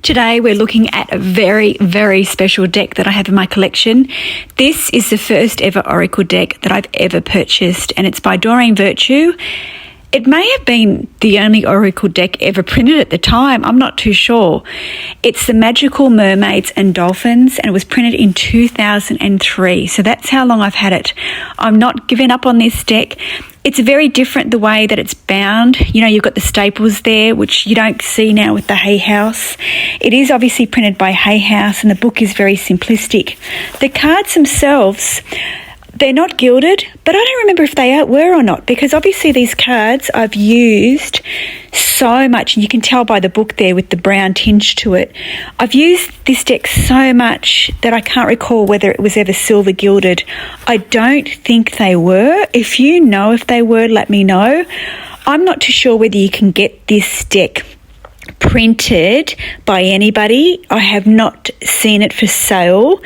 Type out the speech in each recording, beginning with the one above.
Today we're looking at a very, very special deck that I have in my collection. This is the first ever Oracle deck that I've ever purchased, and it's by Doreen Virtue. It may have been the only Oracle deck ever printed at the time. I'm not too sure. It's the Magical Mermaids and Dolphins, and it was printed in 2003. So that's how long I've had it. I'm not giving up on this deck. It's very different the way that it's bound. You know, you've got the staples there, which you don't see now with the Hay House. It is obviously printed by Hay House, and the book is very simplistic. The cards themselves, they're not gilded, but I don't remember if they were or not, because obviously these cards I've used so much, and you can tell by the book there with the brown tinge to it. I've used this deck so much that I can't recall whether it was ever silver gilded. I don't think they were. If you know if they were, let me know. I'm not too sure whether you can get this deck printed by anybody. I have not seen it for sale,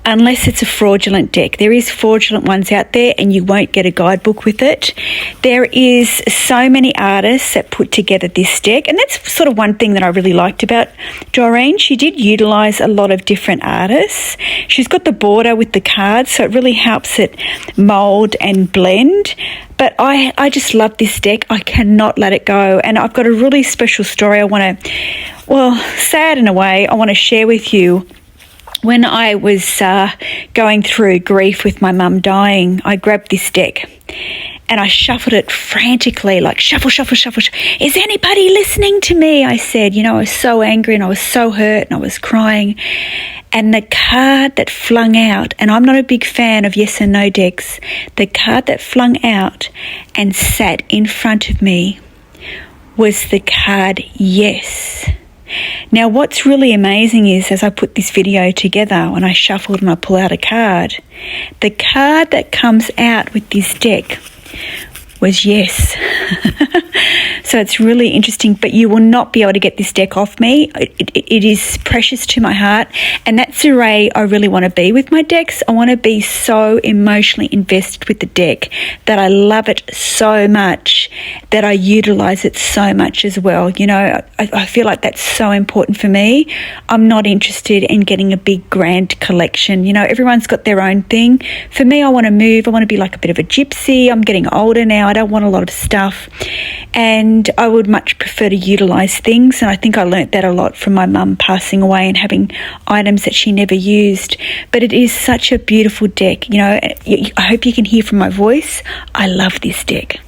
unless it's a fraudulent deck. There is fraudulent ones out there, and you won't get a guidebook with it. There is so many artists that put together this deck, and that's sort of one thing that I really liked about Doreen. She did utilise a lot of different artists. She's got the border with the cards, so it really helps it mould and blend. But I just love this deck. I cannot let it go. And I've got a really special story I want to, well, sad in a way, I want to share with you. When I was going through grief with my mum dying, I grabbed this deck and I shuffled it frantically, like shuffle, shuffle, shuffle. Is anybody listening to me? I said, you know, I was so angry and I was so hurt and I was crying. And the card that flung out, and I'm not a big fan of yes and no decks, the card that flung out and sat in front of me was the card yes. Now, what's really amazing is, as I put this video together, when I shuffled and I pull out a card, the card that comes out with this deck was yes. So it's really interesting, but you will not be able to get this deck off me. It is precious to my heart, and that's the way I really want to be with my decks. I want to be so emotionally invested with the deck that I love it so much that I utilize it so much as well. You know, I feel like that's so important for me. I'm not interested in getting a big grand collection. You know, everyone's got their own thing. For me, I want to move. I want to be like a bit of a gypsy. I'm getting older now. I don't want a lot of stuff, and I would much prefer to utilise things, and I think I learnt that a lot from my mum passing away and having items that she never used. But it is such a beautiful deck. You know, I hope you can hear from my voice. I love this deck.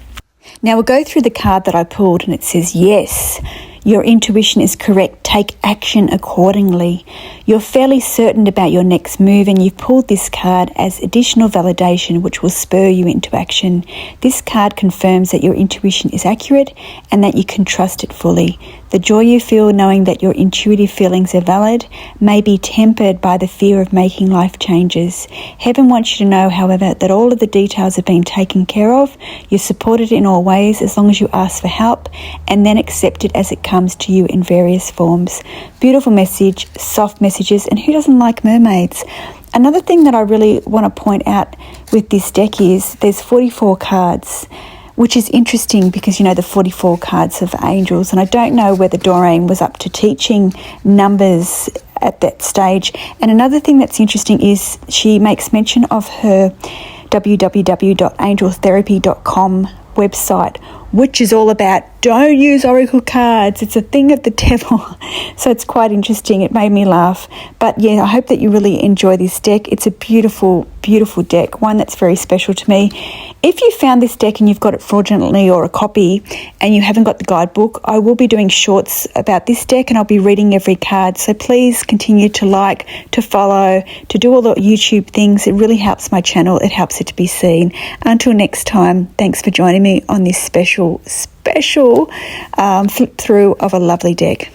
Now we'll go through the card that I pulled, and it says, yes, your intuition is correct. Take action accordingly. You're fairly certain about your next move, and you've pulled this card as additional validation which will spur you into action. This card confirms that your intuition is accurate and that you can trust it fully. The joy you feel knowing that your intuitive feelings are valid may be tempered by the fear of making life changes. Heaven wants you to know, however, that all of the details have been taken care of. You're supported in all ways as long as you ask for help and then accept it as it comes to you in various forms. Beautiful message, soft messages, and who doesn't like mermaids? Another thing that I really want to point out with this deck is there's 44 cards, which is interesting because, you know, the 44 cards of angels, and I don't know whether Doreen was up to teaching numbers at that stage. And another thing that's interesting is she makes mention of her www.angeltherapy.com website, which is all about don't use oracle cards. It's a thing of the devil. So it's quite interesting. It made me laugh. But yeah, I hope that you really enjoy this deck. It's a beautiful, beautiful deck, one that's very special to me. If you found this deck and you've got it fraudulently or a copy and you haven't got the guidebook, I will be doing shorts about this deck and I'll be reading every card. So please continue to like, to follow, to do all the YouTube things. It really helps my channel. It helps it to be seen. Until next time, thanks for joining me on this special flip through of a lovely deck.